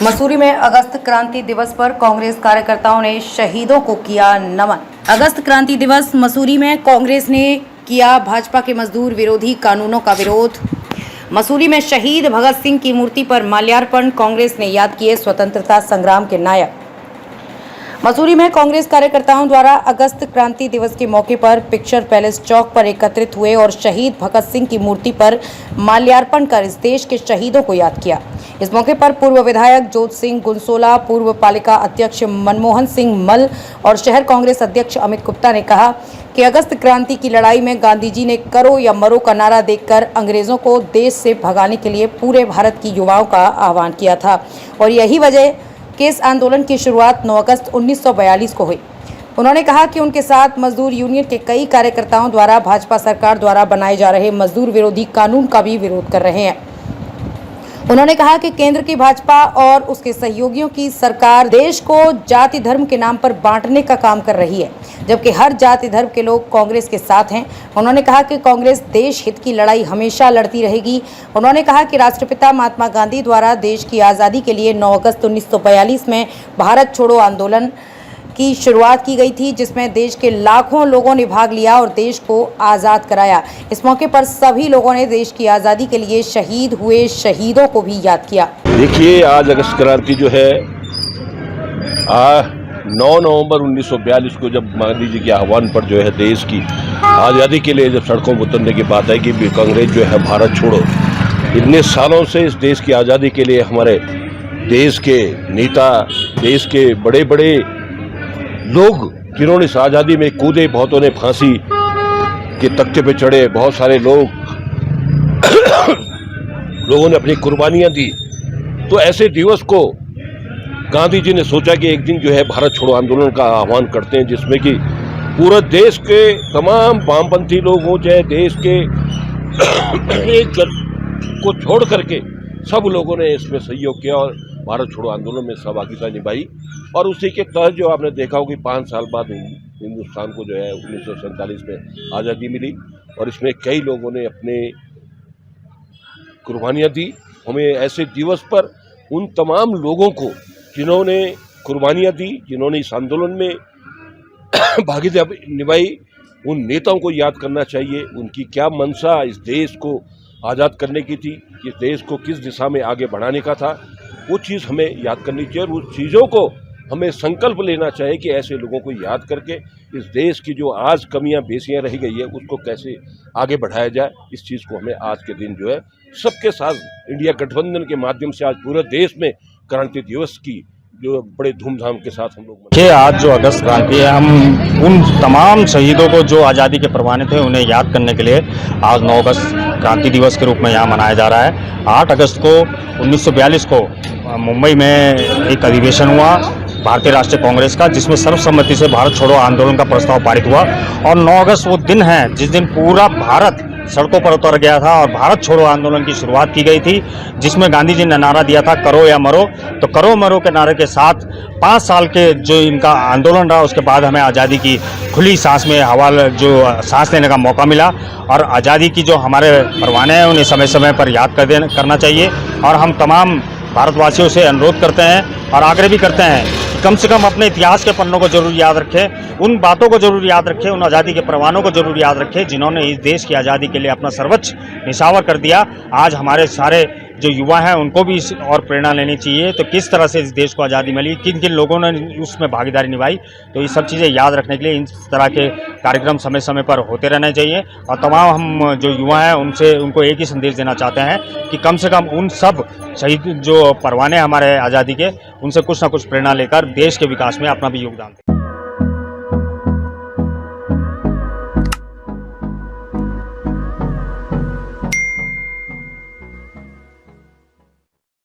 मसूरी में अगस्त क्रांति दिवस पर कांग्रेस कार्यकर्ताओं ने शहीदों को किया नमन। अगस्त क्रांति दिवस मसूरी में कांग्रेस ने किया भाजपा के मजदूर विरोधी कानूनों का विरोध। मसूरी में शहीद भगत सिंह की मूर्ति पर माल्यार्पण। कांग्रेस ने याद किए स्वतंत्रता संग्राम के नायक। मसूरी में कांग्रेस कार्यकर्ताओं द्वारा अगस्त क्रांति दिवस के मौके पर पिक्चर पैलेस चौक पर एकत्रित हुए और शहीद भगत सिंह की मूर्ति पर माल्यार्पण कर इस देश के शहीदों को याद किया। इस मौके पर पूर्व विधायक जोत सिंह गुनसोला, पूर्व पालिका अध्यक्ष मनमोहन सिंह मल और शहर कांग्रेस अध्यक्ष अमित गुप्ता ने कहा कि अगस्त क्रांति की लड़ाई में गांधी जी ने करो या मरो का नारा देकर अंग्रेजों को देश से भगाने के लिए पूरे भारत की युवाओं का आह्वान किया था और यही वजह कि इस आंदोलन की शुरुआत 9 अगस्त 1942 को हुई। उन्होंने कहा कि उनके साथ मजदूर यूनियन के कई कार्यकर्ताओं द्वारा भाजपा सरकार द्वारा बनाए जा रहे मजदूर विरोधी कानून का भी विरोध कर रहे हैं। उन्होंने कहा कि केंद्र की भाजपा और उसके सहयोगियों की सरकार देश को जाति धर्म के नाम पर बांटने का काम कर रही है, जबकि हर जाति धर्म के लोग कांग्रेस के साथ हैं। उन्होंने कहा कि कांग्रेस देश हित की लड़ाई हमेशा लड़ती रहेगी। उन्होंने कहा कि राष्ट्रपिता महात्मा गांधी द्वारा देश की आज़ादी के लिए 9 अगस्त 1942 में भारत छोड़ो आंदोलन की शुरुआत की गई थी, जिसमें देश के लाखों लोगों ने भाग लिया और देश को आज़ाद कराया। इस मौके पर सभी लोगों ने देश की आज़ादी के लिए शहीद हुए शहीदों को भी याद किया। देखिए, आज अगस्त क्रांति जो है 9 नवंबर 1942 को जब गांधी जी के आह्वान पर जो है देश की आज़ादी के लिए जब सड़कों पर उतरने की बात है कि कांग्रेस जो है भारत छोड़ो, इतने सालों से इस देश की आज़ादी के लिए हमारे देश के नेता, देश के बड़े बड़े लोग जिन्होंने इस आज़ादी में कूदे, बहुतों ने फांसी के तख्ते पे चढ़े, बहुत सारे लोगों ने अपनी कुर्बानियां दी। तो ऐसे दिवस को गांधी जी ने सोचा कि एक दिन जो है भारत छोड़ो आंदोलन का आह्वान करते हैं, जिसमें कि पूरे देश के तमाम वामपंथी लोग हों, चाहे देश के एक को छोड़ करके सब लोगों ने इसमें सहयोग किया और भारत छोड़ो आंदोलन में सहभागिता निभाई। और उसी के तहत जो आपने देखा हो कि 5 साल बाद हिंदुस्तान को जो है 1947 में आज़ादी मिली और इसमें कई लोगों ने अपने कुर्बानियाँ दी। हमें ऐसे दिवस पर उन तमाम लोगों को जिन्होंने कुर्बानियाँ दी, जिन्होंने इस आंदोलन में भागीदारी निभाई, उन नेताओं को याद करना चाहिए। उनकी क्या मंशा इस देश को आज़ाद करने की थी, इस देश को किस दिशा में आगे बढ़ाने का था, वो चीज़ हमें याद करनी चाहिए और उस चीज़ों को हमें संकल्प लेना चाहिए कि ऐसे लोगों को याद करके इस देश की जो आज कमियां बेसियां रह गई है उसको कैसे आगे बढ़ाया जाए। इस चीज़ को हमें आज के दिन जो है सबके साथ इंडिया गठबंधन के माध्यम से आज पूरे देश में क्रांति दिवस की जो बड़े धूमधाम के साथ हम लोग आज जो अगस्त क्रांति है, हम उन तमाम शहीदों को जो आज़ादी के परवाने थे उन्हें याद करने के लिए आज 9 अगस्त क्रांति दिवस के रूप में यहाँ मनाया जा रहा है। 8 अगस्त को 1942 को मुंबई में एक अधिवेशन हुआ भारतीय राष्ट्रीय कांग्रेस का, जिसमें सर्वसम्मति से भारत छोड़ो आंदोलन का प्रस्ताव पारित हुआ और 9 अगस्त वो दिन है जिस दिन पूरा भारत सड़कों पर उतर गया था और भारत छोड़ो आंदोलन की शुरुआत की गई थी, जिसमें गांधी जी ने नारा दिया था करो या मरो। तो करो मरो के नारे के साथ 5 साल के जो इनका आंदोलन रहा, उसके बाद हमें आज़ादी की खुली सांस में सांस लेने का मौका मिला और आज़ादी की जो हमारे परवाने हैं उन्हें समय समय पर याद करना चाहिए। और हम तमाम भारतवासियों से अनुरोध करते हैं और आग्रह भी करते हैं कि कम से कम अपने इतिहास के पन्नों को जरूर याद रखें, उन बातों को जरूर याद रखें, उन आज़ादी के परवानों को जरूर याद रखें जिन्होंने इस देश की आज़ादी के लिए अपना सर्वोच्च निछावर कर दिया। आज हमारे सारे जो युवा हैं उनको भी इस और प्रेरणा लेनी चाहिए। तो किस तरह से इस देश को आज़ादी मिली, किन किन लोगों ने उसमें भागीदारी निभाई, तो ये सब चीज़ें याद रखने के लिए इन तरह के कार्यक्रम समय समय पर होते रहने चाहिए। और तमाम हम जो युवा हैं उनको एक ही संदेश देना चाहते हैं कि कम से कम उन सब शहीद जो परवाने हमारे आज़ादी के, उनसे कुछ ना कुछ प्रेरणा लेकर देश के विकास में अपना भी योगदान दें।